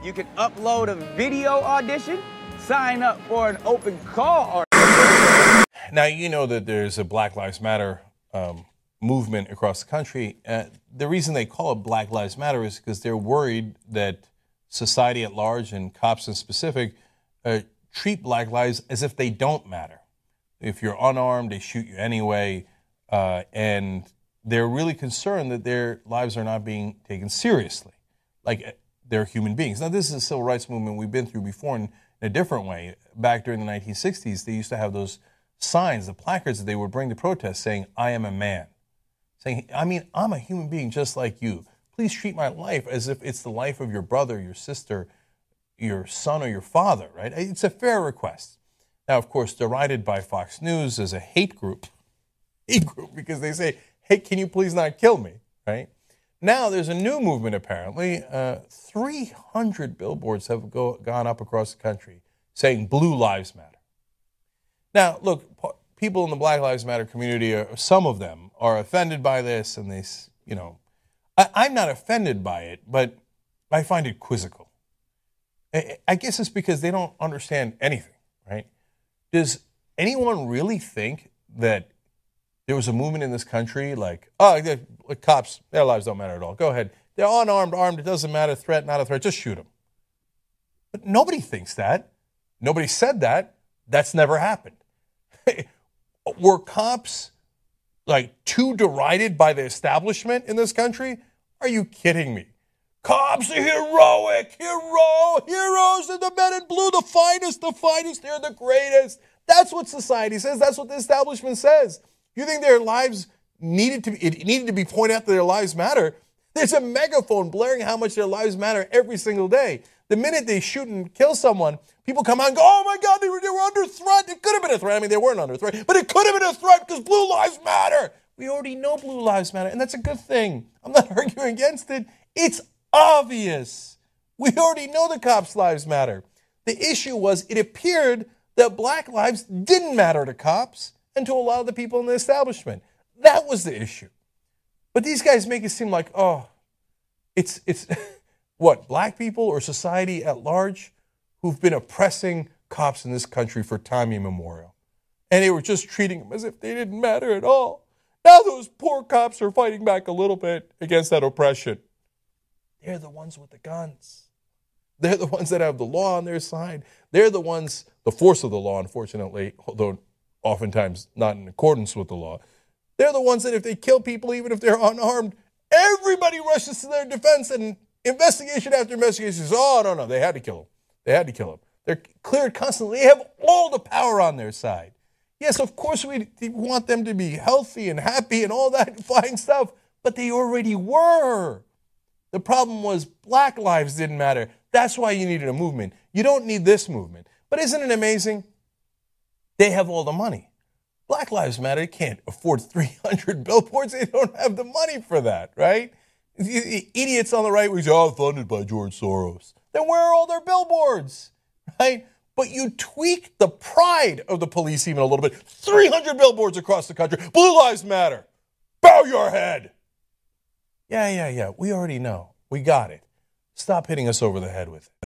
You can upload a video audition, sign up for an open call. Now, you know that there's a Black Lives Matter movement across the country. The reason they call it Black Lives Matter is because they're worried that society at large, and cops in specific, treat black lives as if they don't matter. If you're unarmed, they shoot you anyway, and they're really concerned that their lives are not being taken seriously, like they're human beings. Now, this is a civil rights movement we've been through before in a different way. Back during the 1960s, they used to have those signs, the placards that they would bring to protest saying, "I am a man." Saying, I'm a human being just like you. Please treat my life as if it's the life of your brother, your sister, your son, or your father, right? It's a fair request. Now, of course, derided by Fox News as a hate group, because they say, hey, can you please not kill me, right? Now, there's a new movement, apparently. 300 billboards have gone up across the country saying Blue Lives Matter. Now, look, people in the Black Lives Matter community, some of them are offended by this, and they, I'm not offended by it, but I find it quizzical. I guess it's because they don't understand anything, right? Does anyone really think that there was a movement in this country like, cops, their lives don't matter at all. Go ahead. They're unarmed, armed, it doesn't matter, threat, not a threat, just shoot them. But nobody thinks that. Nobody said that. That's never happened. Were cops too derided by the establishment in this country? Are you kidding me? Cops are heroic, heroes are the men in blue, the finest, they're the greatest. That's what society says. That's what the establishment says. You think their lives needed to be pointed out that their lives matter? There's a megaphone blaring how much their lives matter every single day. The minute they shoot and kill someone, people come out and go, oh my God, they were under threat. It could have been a threat. I mean, they weren't under threat, but it could have been a threat because blue lives matter. We already know blue lives matter, and that's a good thing. I'm not arguing against it. It's obvious. We already know the cops' lives matter. The issue was it appeared that black lives didn't matter to cops and to a lot of the people in the establishment. That was the issue. But these guys make it seem like, it's what, black people or society at large who've been oppressing cops in this country for time immemorial. And they were just treating them as if they didn't matter at all. Now those poor cops are fighting back a little bit against that oppression. They're the ones with the guns. They're the ones that have the law on their side. They're the ones, the force of the law, unfortunately, although oftentimes not in accordance with the law. They're the ones that if they kill people, even if they're unarmed, everybody rushes to their defense, and investigation after investigation says, oh, no, they had to kill him. They had to kill him. They're cleared constantly. They have all the power on their side. Yes, of course we want them to be healthy and happy and all that fine stuff, but they already were. The problem was black lives didn't matter. That's why you needed a movement. You don't need this movement. But isn't it amazing? They have all the money. Black Lives Matter can't afford 300 billboards. They don't have the money for that, right? Idiots on the right who say, funded by George Soros. Then where are all their billboards, right? But you tweak the pride of the police even a little bit. 300 billboards across the country. Blue Lives Matter. Bow your head. Yeah. We already know. We got it. Stop hitting us over the head with it.